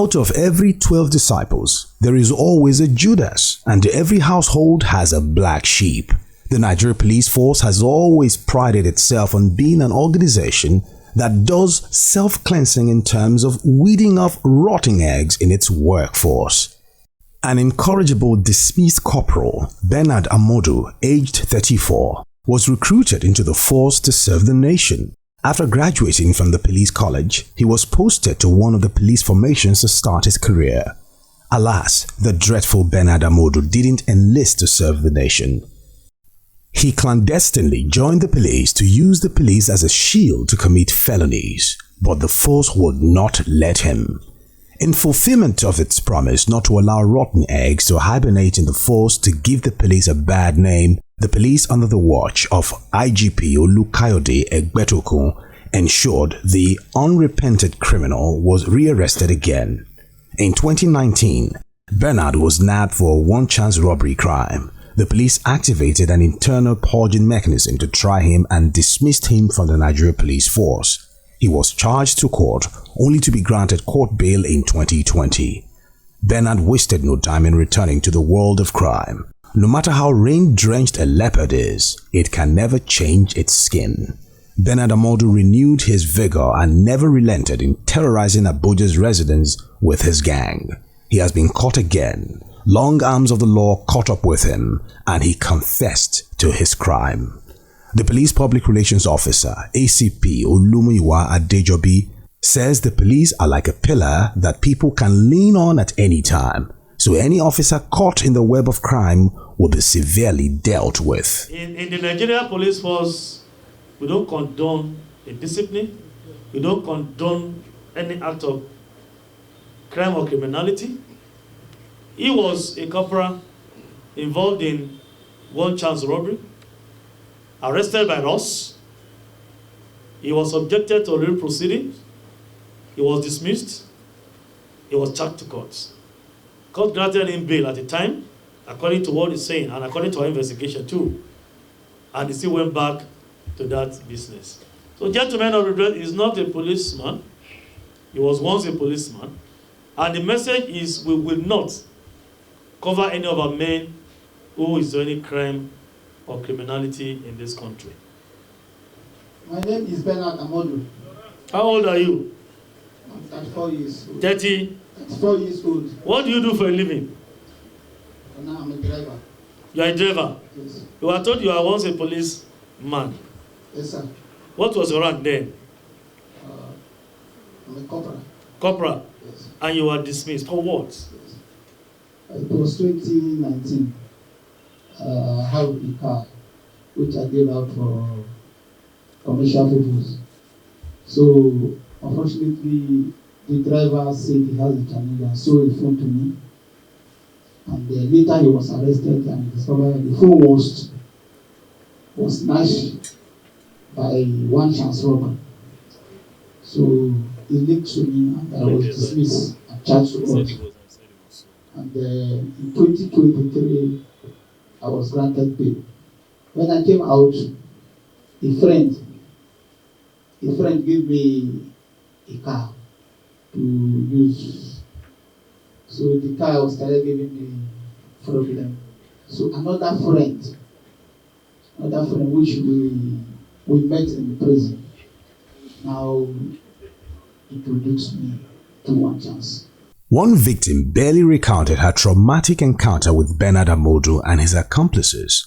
Out of every 12 disciples, there is always a Judas, and every household has a black sheep. The Nigeria Police Force has always prided itself on being an organization that does self-cleansing in terms of weeding off rotting eggs in its workforce. An incorrigible dismissed corporal, Bernard Amodu, aged 34, was recruited into the force to serve the nation. After graduating from the police college, he was posted to one of the police formations to start his career. Alas, the dreadful Bernard Amodu didn't enlist to serve the nation. He clandestinely joined the police to use the police as a shield to commit felonies, but the force would not let him. In fulfillment of its promise not to allow rotten eggs to hibernate in the force to give the police a bad name, the police under the watch of IGP Olukayode Egbetokun ensured the unrepented criminal was rearrested again. In 2019, Bernard was nabbed for one chance robbery crime. The police activated an internal purging mechanism to try him and dismissed him from the Nigeria Police Force. He was charged to court, only to be granted court bail in 2020. Bernard wasted no time in returning to the world of crime. No matter how rain-drenched a leopard is, it can never change its skin. Bernard Amodu renewed his vigor and never relented in terrorizing Abuja's residents with his gang. He has been caught again. Long arms of the law caught up with him, and he confessed to his crime. The police public relations officer, ACP Olumuyiwa Adejobi, says the police are like a pillar that people can lean on at any time, so any officer caught in the web of crime will be severely dealt with. In the Nigeria Police Force, we don't condone indiscipline, we don't condone any act of crime or criminality. He was a corporal involved in one chance robbery, arrested by us. He was subjected to real proceedings. He was dismissed. He was charged to court. Court granted him bail at the time, according to what he's saying, and according to our investigation too. And he still went back to that business. So, gentleman of regret is not a policeman. He was once a policeman. And the message is we will not cover any of our men who is doing any crime or criminality in this country. My name is Bernard Amodu. How old are you? I'm 34 years old. 34 years old. What do you do for a living? And now I'm a driver. You are a driver? Yes. You were told you are once a policeman. Yes, sir. What was your rank then? I'm a corporal. Corporal? Yes. And you were dismissed. For what? Yes. It was 2019. I have a car which I gave out for commercial purpose. So, unfortunately, the driver said he has a challenge and sold the phone to me. And later he was arrested and discovered the phone was snatched by one chance robber. So he linked to me and I was dismissed and charged to court. And in 2023, I was granted bail. When I came out, a friend gave me a car to use. So the car was started giving me problem. So another friend which we met in the prison, now introduced me to one chance. One victim barely recounted her traumatic encounter with Bernard Amodu and his accomplices,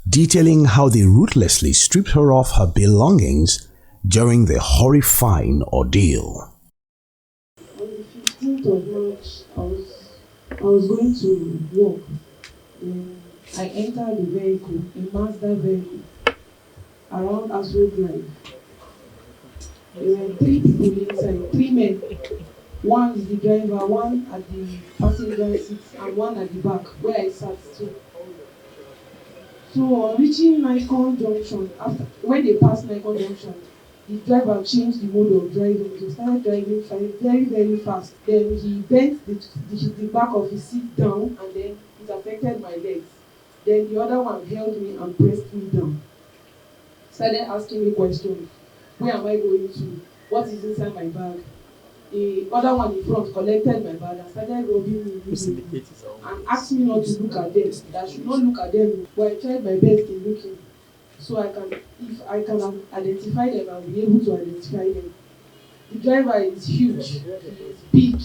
detailing how they ruthlessly stripped her of her belongings during the horrifying ordeal. On the 15th of March, I was going to work. I entered the vehicle, a Mazda vehicle, around Asroad Drive. There were 3 people inside, 3 men. One is the driver, one at the passenger seat, and one at the back, where I sat too. So on reaching Nikon Junction, when they passed Nikon Junction, the driver changed the mode of driving. He started driving very, very fast. Then he bent the back of his seat down, and then it affected my legs. Then the other one held me and pressed me down. Started asking me questions. Where am I going to? What is inside my bag? The other one in front collected my bag and started robbing me and asked me not to look at them, that I should not look at them, but I tried my best in looking. So if I can identify them, I'll be able to identify them. The driver is huge, he's big.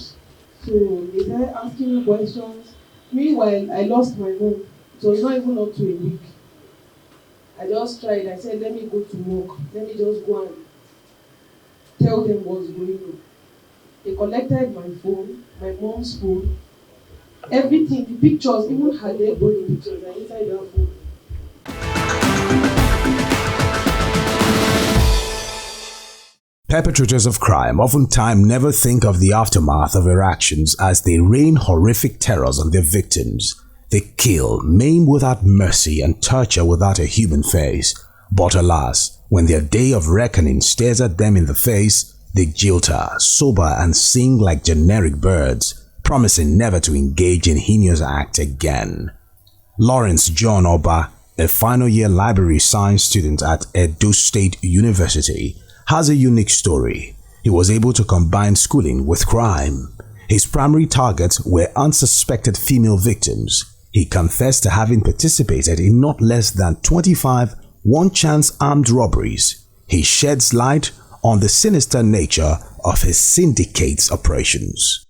So they started asking me questions. Meanwhile, I lost my mom. It was not even up to a week. I just tried. I said, let me go to work. Let me just go and tell them what's going on. They collected my phone, my mom's phone, everything, the pictures, even her dead body pictures are inside her phone. Perpetrators of crime oftentimes never think of the aftermath of their actions as they rain horrific terrors on their victims. They kill, maim without mercy, and torture without a human face. But alas, when their day of reckoning stares at them in the face, they jilter, sober, and sing like generic birds, promising never to engage in heinous act again. Lawrence John Oba, a final-year library science student at Edo State University, has a unique story. He was able to combine schooling with crime. His primary targets were unsuspected female victims. He confessed to having participated in not less than 25 one-chance armed robberies. He sheds light on the sinister nature of his syndicate's operations.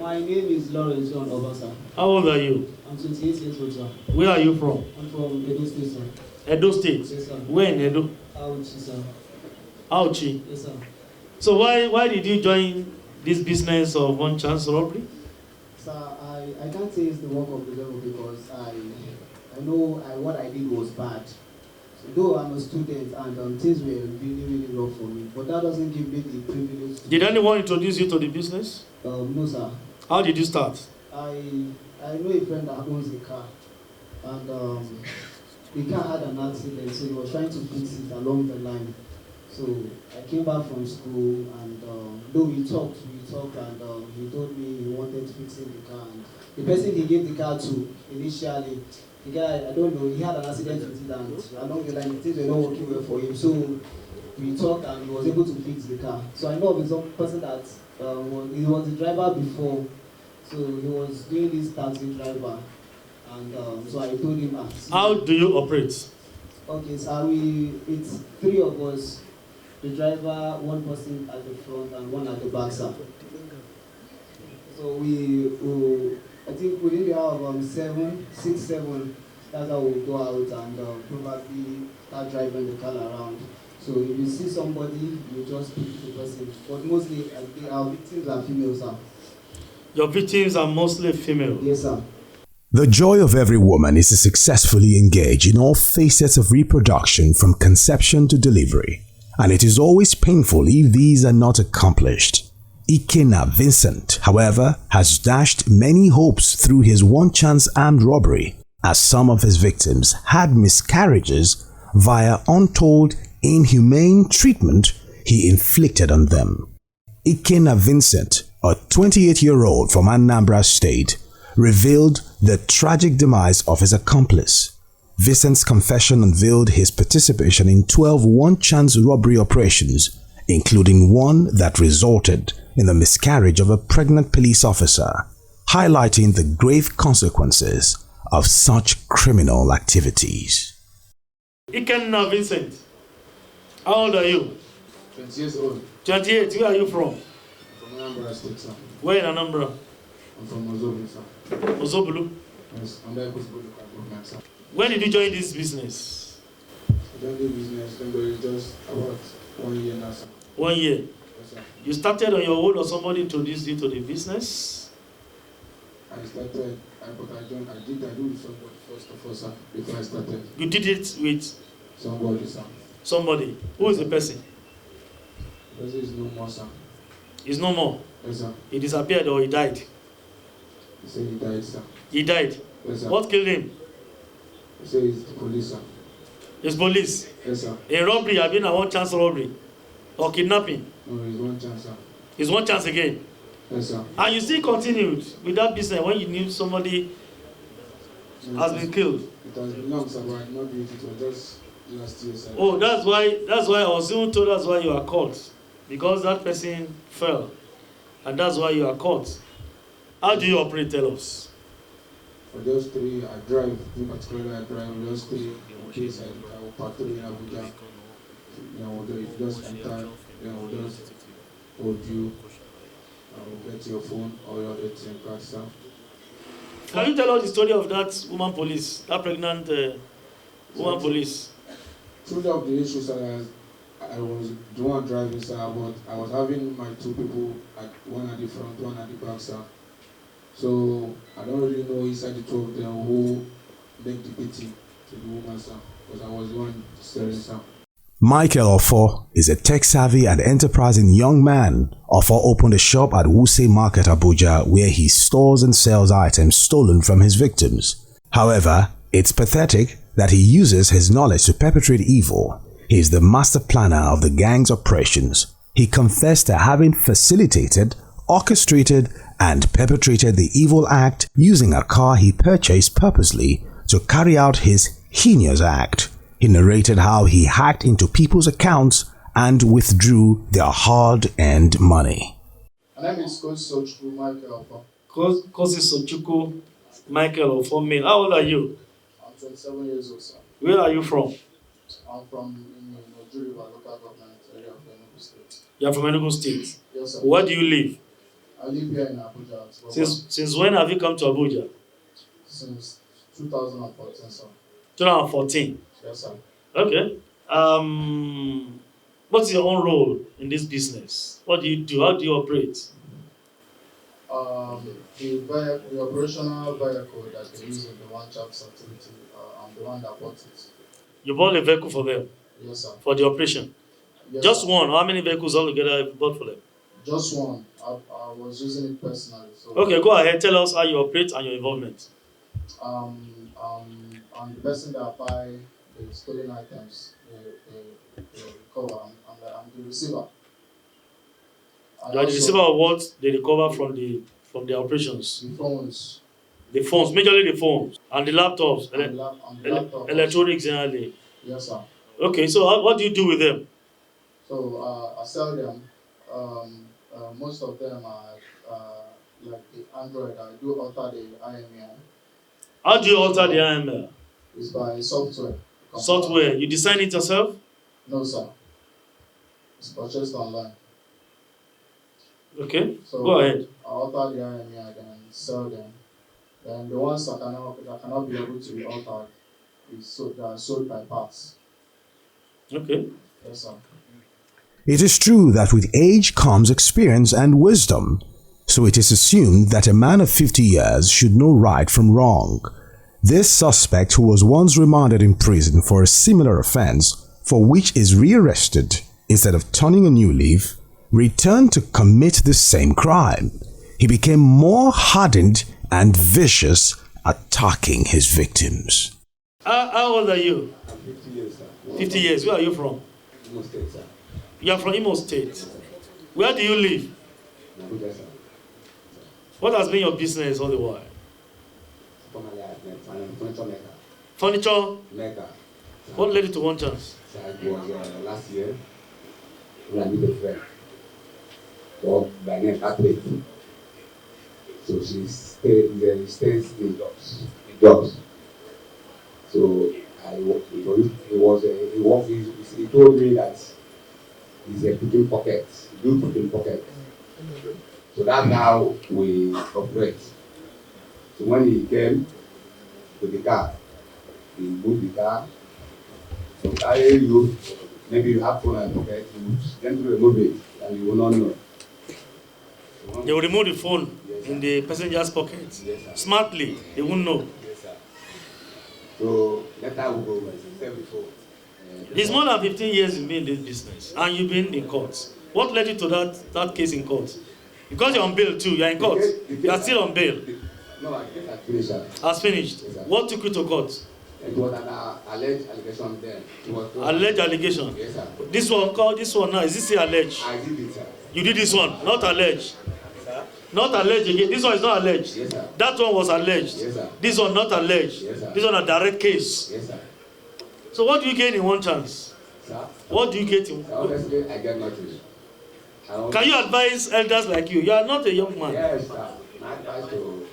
My name is Lawrence John Oba, sir. How old are you? I'm 28 years old, sir. Where are you from? I'm from Edo State, sir. Edo State? Yes, sir. Where in Edo? Abuja, sir. Auchi? Yes, sir. So why did you join this business of one chance robbery? Sir, I can't say it's the work of the devil because I know what I did was bad. So, though I'm a student and things were really, really rough for me, but that doesn't give me the privilege to... Did anyone introduce you to the business? No, sir. How did you start? I know a friend that owns a car, and the car had an accident, so he was trying to fix it along the line. So I came back from school, and though we talked, and he told me he wanted fixing the car. And the person he gave the car to initially, the guy, I don't know, he had an accident with it, and along the line things were not working well for him. So we talked, and he was able to fix the car. So I know of some person that he was the driver before, so he was doing this taxi driver, and so I told him. How do you operate? Okay, so it's three of us. The driver, one person at the front and one at the back, sir. So I think within the hour of 6, 7, that's how we go out and probably start driving the car around. So if you see somebody, you just pick the person. But mostly our victims are females, sir. Your victims are mostly female? Yes, sir. The joy of every woman is to successfully engage in all facets of reproduction from conception to delivery. And it is always painful if these are not accomplished. Ikenna Vincent, however, has dashed many hopes through his one-chance armed robbery, as some of his victims had miscarriages via untold inhumane treatment he inflicted on them. Ikenna Vincent, a 28-year-old from Anambra State, revealed the tragic demise of his accomplice. Vincent's confession unveiled his participation in 12 one-chance robbery operations, including one that resulted in the miscarriage of a pregnant police officer, highlighting the grave consequences of such criminal activities. Ikenna Vincent, how old are you? 20 years old. 28, where are you from? From Anambra State, sir. Where in Anambra? I'm from Ozobu, sir. Ozobulu? Yes, I'm there with local government, sir. When did you join this business? I don't do business, but it's just about 1 year now, sir. 1 year? Yes, sir. You started on your own or somebody introduced you to the business? I started, I did with somebody first of all, sir, before I started. You did it with Somebody, sir. somebody. Who is the person? The person is no more, sir. He's no more. Yes, sir. He disappeared or he died? He said he died, sir. He died. Yes, sir. What killed him? He said it's the police, sir. It's police. Yes, sir. A robbery, I mean a one chance robbery. Or kidnapping. No, it's one chance, sir. It's one chance again. Yes, sir. And you still continued with that business when you knew somebody has been killed. It has been long, sir, but I did not do it. It was just last year, sir. Oh, that's why I was even told that's why you are caught. Because that person fell. And that's why you are caught. How do you operate? Tell us. For those three, I drive. In particular, I drive those three in case I will patrol in Abuja. We'll just enter, we'll just hold you, get your phone or your ATM card, sir. Can you tell us the story of that woman police, that pregnant woman police? Truth of the issue, sir, I was the one driving, sir, but I was having my two people, one at the front, one at the back, sir. So I don't really know inside the two of them who made the beating to the woman, sir, because I was the one steering, sir. Michael Ofo is a tech-savvy and enterprising young man. Ofo opened a shop at Wuse Market, Abuja, where he stores and sells items stolen from his victims. However, it's pathetic that he uses his knowledge to perpetrate evil. He is the master planner of the gang's operations. He confessed to having facilitated, orchestrated, and perpetrated the evil act using a car he purchased purposely to carry out his heinous act. He narrated how he hacked into people's accounts and withdrew their hard-earned money. My name is Kosi Michael Ofo. Kosi Sochukwu Michael Ofo. How old are you? I'm 27 years old, sir. Where are you from? I'm from Nigeria, local government area of Enugu State. You are from Enugu State? Yes, sir. Where do you live? I live here in Abuja. Since when have you come to Abuja? Since 2014, sir. 2014? Yes, sir. Okay. What's your own role in this business? What do you do? How do you operate? The operational vehicle that they use in the one chap's activity, I'm the one that bought it. You bought a vehicle for them? Yes, sir. For the operation? Yes, just sir. one? How many vehicles altogether have you bought for them? Just one. I was using it personally. So okay, go ahead. Tell us how you operate and your involvement. I'm the person that buy the stolen items, the recover. I'm the receiver. You are the receiver of what they recover from the operations? The phones. The phones, majorly the phones, and the laptops, electronics generally. Yes, sir. Okay, so what do you do with them? So I sell them. Most of them are like the Android. I do alter the IMEI. How do you alter the IMEI? It's by software. Software? You design it yourself? No, sir. It's purchased online. Okay, so go ahead. I alter the IMEI and sell them. Then the ones that cannot be able to be altered they are sold by parts. Okay. Yes, sir. It is true that with age comes experience and wisdom, so it is assumed that a man of 50 years should know right from wrong. This suspect, who was once remanded in prison for a similar offense, for which is rearrested instead of turning a new leaf, returned to commit the same crime. He became more hardened and vicious, attacking his victims. How old are you? I'm 50 years, sir. 50 years. Where are you from? Imo State, sir. You are from Imo State. Where do you live? Abuja, sir. What has been your business all the while? Furniture maker. Furniture? Maker. What led you to One Chance? So it was last year when I met a friend. So by name Patrick. So she stays in jobs. So he told me that he's a picking pocket. He do picking pocket. So that's how we operate. So when he came to the car, he moved the car. So carry you, maybe you have phone and pocket, you gently remove it and you will not know. So they will remove the phone in the passenger's pocket. Yes, smartly, they won't know. Yes, sir. So later we go, as I said before. It's more than 15 years you've been in this business and you've been in court. What led you to that case in court? Because you're on bail too, you're in court. You're still on bail. No, I guess I finished, sir. Has finished. Yes, sir. What took you to court? It was an alleged allegation then. Alleged allegation? Yes, sir. This one now, is this still alleged? I did it, sir. You did this one, not alleged. Sir? Not alleged again. This one is not alleged. Yes, sir. That one was alleged. Yes, sir. This one not alleged. Yes, sir. This one a direct case. Yes, sir. So what do you gain in One Chance? Sir? What do you get in? Honestly, I get nothing. Can you advise elders like you? You are not a young man. Yes, my advice to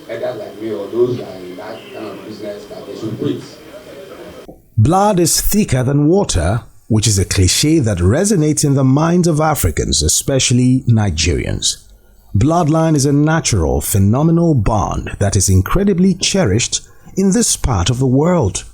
elders like me or those that are in that kind of business that they should quit. Blood is thicker than water, which is a cliche that resonates in the minds of Africans, especially Nigerians. Bloodline is a natural, phenomenal bond that is incredibly cherished in this part of the world.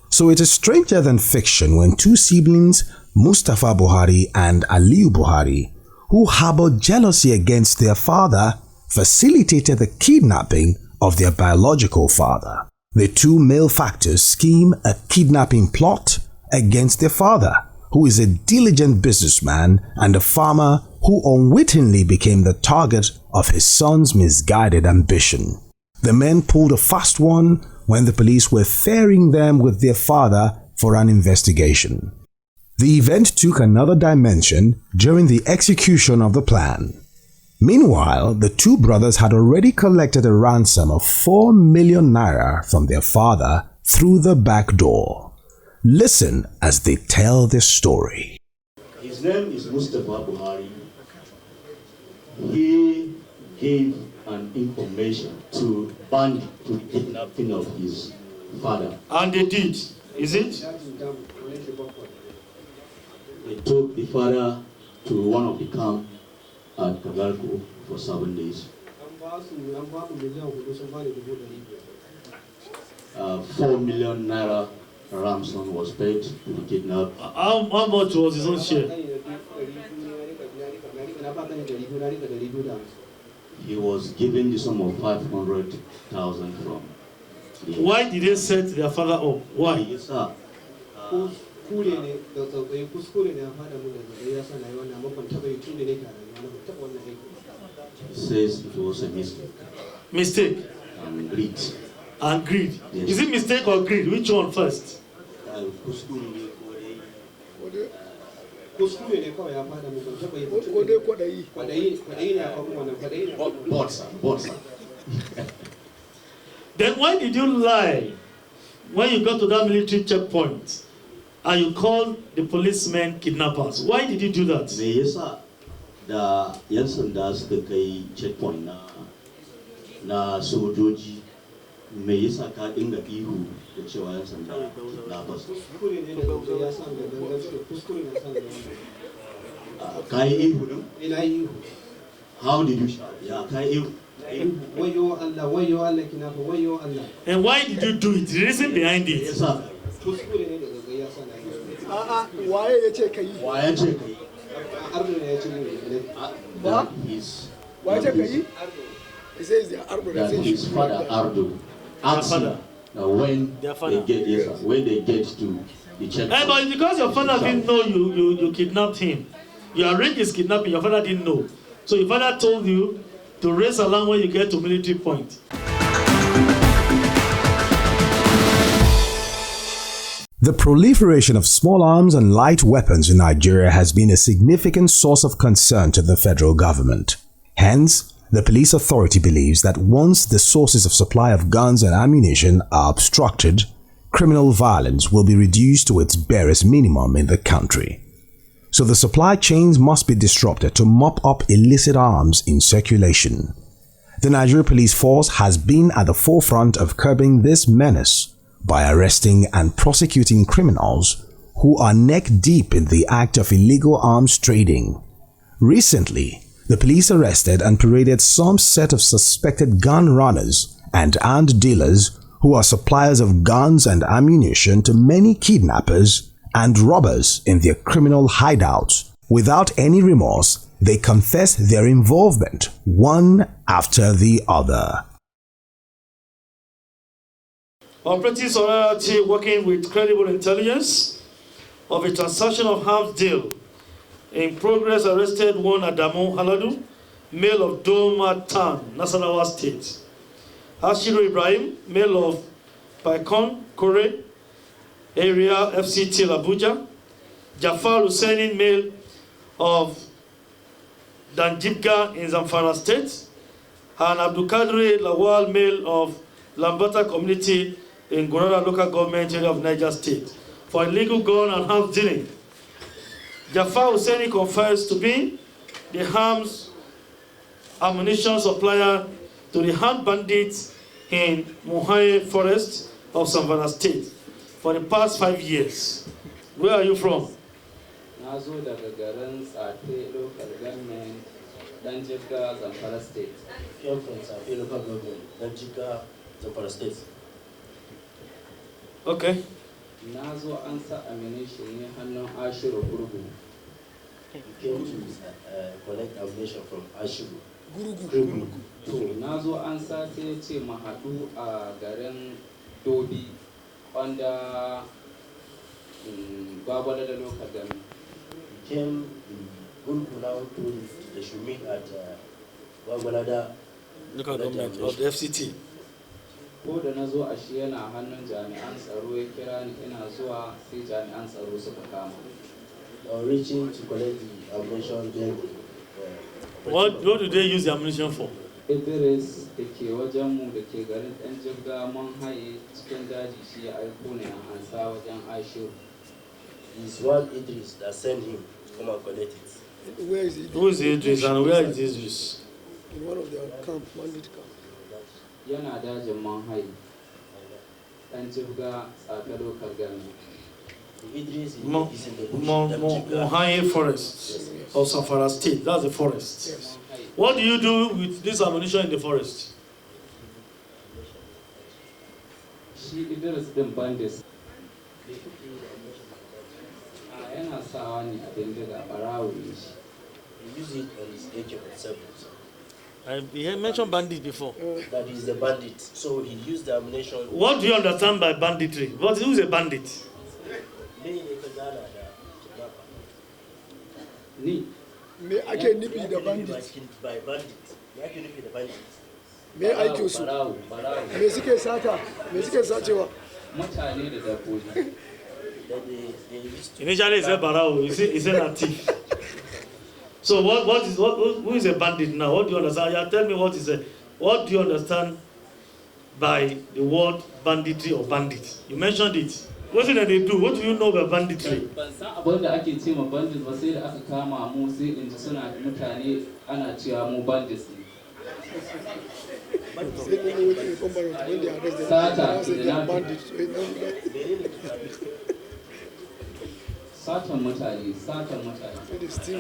So it is stranger than fiction when two siblings, Mustafa Buhari and Aliyu Buhari, who harbored jealousy against their father, facilitated the kidnapping of their biological father. The two malefactors scheme a kidnapping plot against their father, who is a diligent businessman and a farmer who unwittingly became the target of his son's misguided ambition. The men pulled a fast one when the police were ferrying them with their father for an investigation. The event took another dimension during the execution of the plan. Meanwhile, the two brothers had already collected a ransom of 4 million naira from their father through the back door. Listen as they tell their story. His name is Mustafa Buhari. He gave an information to Bandit to the kidnapping of his father. And they did, is it? They took the father to one of the camps at Kagalko for 7 days. 4 million naira ransom was paid to the kidnapper. How much was his own share? He was given the sum of 500,000 from the... Why did they set their father up? Why? Yes, sir. He says it was a mistake. Mistake? And greed. And greed? Yes. Is it mistake or greed? Which one first? Both, sir. Then why did you lie when you got to that military checkpoint and you called the policemen kidnappers? Why did you do that? Yes, sir. The Yansan does the checkpoint na sojoji. Me yasa ka dinga ihu da cewa yan sanda kidnappers. Ka yi ihu din? Ina ihu. How did you shout? Yeah, ka yi ihu. Wayo Allah, kidnapper, wayo Allah. And why did you do it? The reason behind it? Yes, sir. Waye ya ce ka yi? Waye ya ce ka yi? Ardo ne ya ce mu. Ba? Waye ya ce ka yi? He says they are Ardo. That his father Ardo asked him when they get to the checkpoint. But because your father didn't know you kidnapped him, you arranged his kidnapping, your father didn't know. So your father told you to race along when you get to military point. The proliferation of small arms and light weapons in Nigeria has been a significant source of concern to the federal government. Hence, the police authority believes that once the sources of supply of guns and ammunition are obstructed, criminal violence will be reduced to its barest minimum in the country. So the supply chains must be disrupted to mop up illicit arms in circulation. The Nigeria Police Force has been at the forefront of curbing this menace by arresting and prosecuting criminals who are neck-deep in the act of illegal arms trading. Recently, the police arrested and paraded some set of suspected gun runners and armed dealers who are suppliers of guns and ammunition to many kidnappers and robbers in their criminal hideouts. Without any remorse, they confess their involvement, one after the other. Operative Solidarity, working with credible intelligence of a transaction of arms deal in progress, arrested one Adamu Haladu, male of Doma Town, Nasarawa State. Hashiru Ibrahim, male of Paikon, Kore, area FCT Abuja. Jafar Hussein, male of Danjibga in Zamfara State. And Abdulkadir Lawal, male of Lambata community in Gorada local government area of Niger State, for illegal gun and arms dealing. Jafar Hussaini confessed to be the arms ammunition supplier to the armed bandits in Muhaye Forest of Savannah State for the past 5 years. Where are you from? Nazo daga garin Sate local government, Danjiga, Zamfara State. Came from Sate local government, Danjiga, Zamfara State. Okay. Nazo ansa ammunition ne hannun Ashiru Gurgu. He came to collect ammunition from Ashiru. Guru. To nazo ansa sai ya ce mu haɗu a garin Dobi under Gwagwalada local government. He came in Gurgu now to they should meet at Gwagwalada Local government of the FCT. Ko da na zo a shi yana hannun jami'an tsaro ya kira ni ina zuwa sai jami'an tsaro suka kama. Reaching to collect the ammunition then. What do they use the ammunition for? Idris da ke wajenmu da ke garin ɗan jirga mun haye cikin daji shi ya aiko ne a ansa wajen Ashiru. It's one Idris that sent him to come and collect it. Where is it? Who is Idris and where is Idris? In one of their camp, bandit camp. Yana dajin mun haye ɗan jirga Sata local government. Idris is in the bush. Muhaye Forest of Zamfara State. That's the forest. Yes. What do you do with this ammunition in the forest? Shi Idris din bandits. Yana sawa ne a bindiga ɓarawo ne shi. He used it on his AK-47. I mentioned bandit before. That is the bandit. So he used the ammunition. What do you understand by banditry? Who is a bandit? Ni. Me ake nufi da bandit. By bandit. Me ake nufi da bandit. Me aikin su. Barawo. Me suke sata? Me suke sacewa? Mutane da dabbobi. Initially he said barao, he said a thief. So who is a bandit now? What do you understand? Yeah, tell me what do you understand by the word banditry or bandit? You mentioned it. What do they do? What do you know about banditry? Ban san abin da ake ce ma bandit ba sai da aka kama mu sai in ji suna mutane ana cewa mu bandits ne. Sata Satan mutane.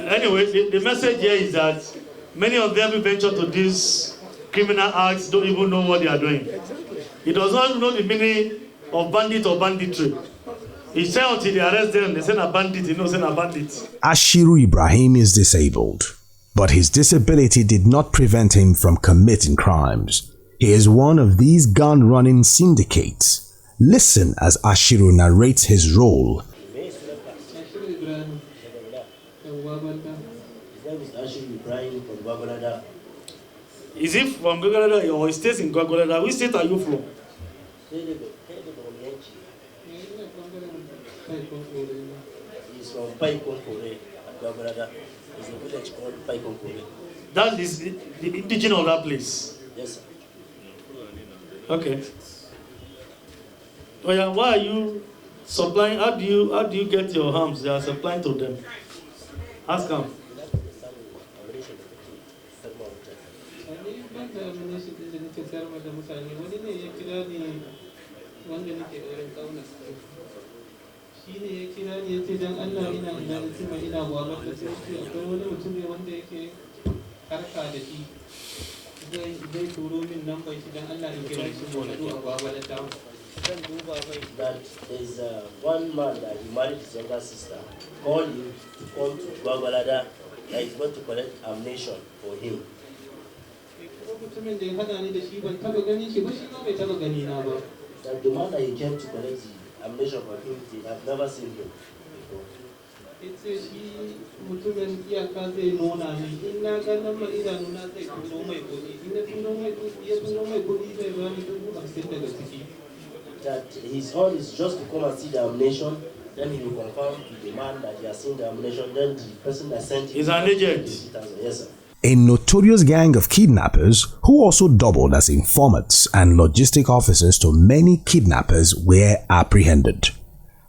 Anyway, the message here is that many of them who venture to these criminal acts don't even know what they are doing. He does not know the meaning of bandit or banditry. He said until they arrest them, they say a bandit, he knows a bandit. Ashiru Ibrahim is disabled, but his disability did not prevent him from committing crimes. He is one of these gun-running syndicates. Listen as Ashiru narrates his role. Is he from Gwagwalada or he stays in Gwagwalada? Which state are you from? He's from Paikonkore, Gwagwalada. It's a village called Paikonkore. That is the indigenous of that place. Yes, sir. Okay. Oh yeah, why are you supplying? How do you get your arms? They are supplying to them. Ask them. Shi ne ya kira ni ya ce don Allah ina cima ina gwamnati da sai akwai wani mutum ne wanda yake harka da shi zai turo min nan bai shi don Allah in kira shi mu haɗu a gwamnati zan duba bai. That there is one man that he married his younger sister. Called him to come to Gwagwalada that is going to collect ammunition for him. Mutumin da ya haɗa ni da shi ban taɓa ganin shi ba shi ma bai taɓa gani na ba. That the man that he came to collect the ammunition for him, they have never seen him before. It's shi mutumin iyaka zai nuna ni in na ganin ma idanuna zai turo mai kuɗi in na turo mai kuɗi zai ba ni 50,000 daga ciki. That his own is just to come and see the ammunition, then he will confirm to the man that he has seen the ammunition, then the person that sent him is an agent. 50,000. Yes, sir. A notorious gang of kidnappers who also doubled as informants and logistic officers to many kidnappers were apprehended.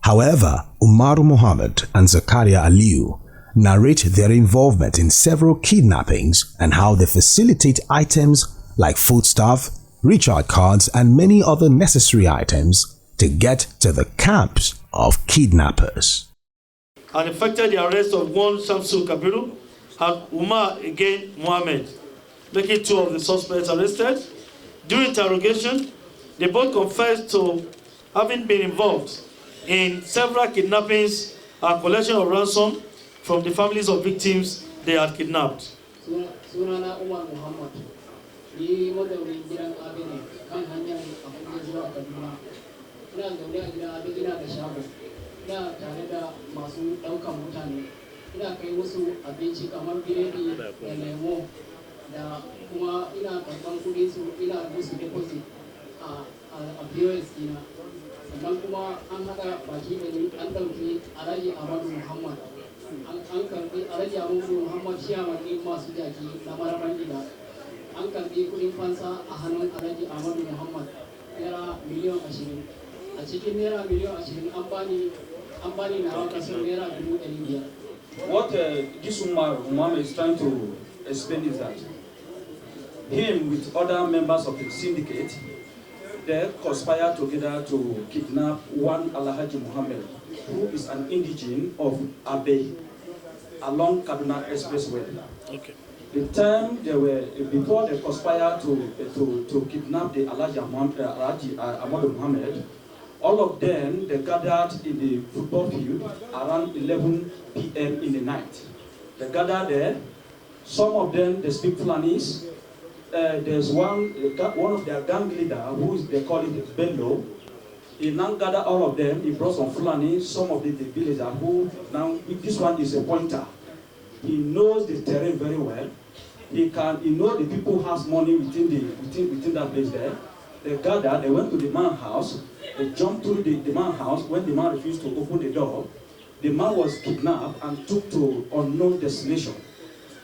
However, Umaru Muhammad and Zakaria Aliyu narrate their involvement in several kidnappings and how they facilitate items like foodstuff, recharge cards, and many other necessary items to get to the camps of kidnappers. And effected the arrest of one Shamsu Kabiru and Umar again Mohammed, making 2 of the suspects arrested. During interrogation, they both confessed to having been involved in several kidnappings and collection of ransom from the families of victims they had kidnapped. sannan kuma an haɗa baki da ni an ɗauki Alhaji Ahmadu Muhammad an karɓi Alhaji Ahmadu Muhammad shiyamakin masu jaki na maraban gida an karɓi kuɗin fansa a hannun Alhaji Ahmadu Muhammad naira miliyan 20 a cikin naira miliyan 20 an bani na kasar naira 500,000. What this Umar is trying to explain is that him with other members of the syndicate, they conspire together to kidnap one Alhaji Muhammad, who is an indigene of Abe along Kaduna Expressway. Okay. The time they were, before they conspired to kidnap the Alhaji Ahmadu Muhammad, all of them, they gathered in the football field around 11 p.m. in the night. They gathered there. Some of them, they speak Fulanese. There's one of their gang leader, who is, they call it Bello. He now gathered all of them. He brought some Fulani, some of the villagers who now, this one is a pointer. He knows the terrain very well. He knows the people who has money within that place there. They gathered, they went to the man's house, they jumped through the man's house. When the man refused to open the door, the man was kidnapped and took to unknown destination.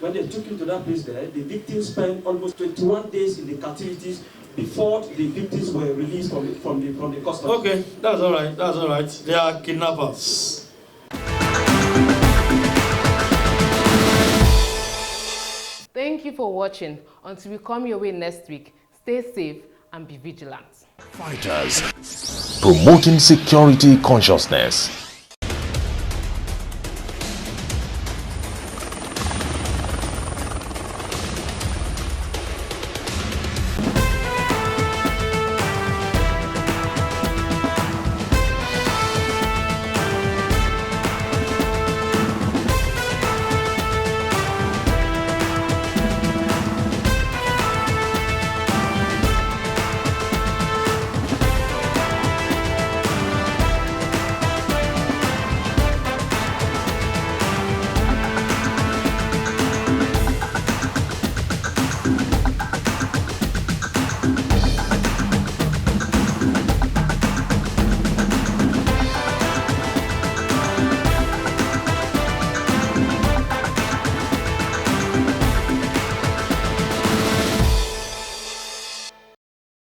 When they took him to that place there, the victims spent almost 21 days in the captivities before the victims were released from the custody. Okay, that's all right, that's all right. They are kidnappers. Thank you for watching. Until we come your way next week, stay safe and be vigilant. Fighters, promoting security consciousness.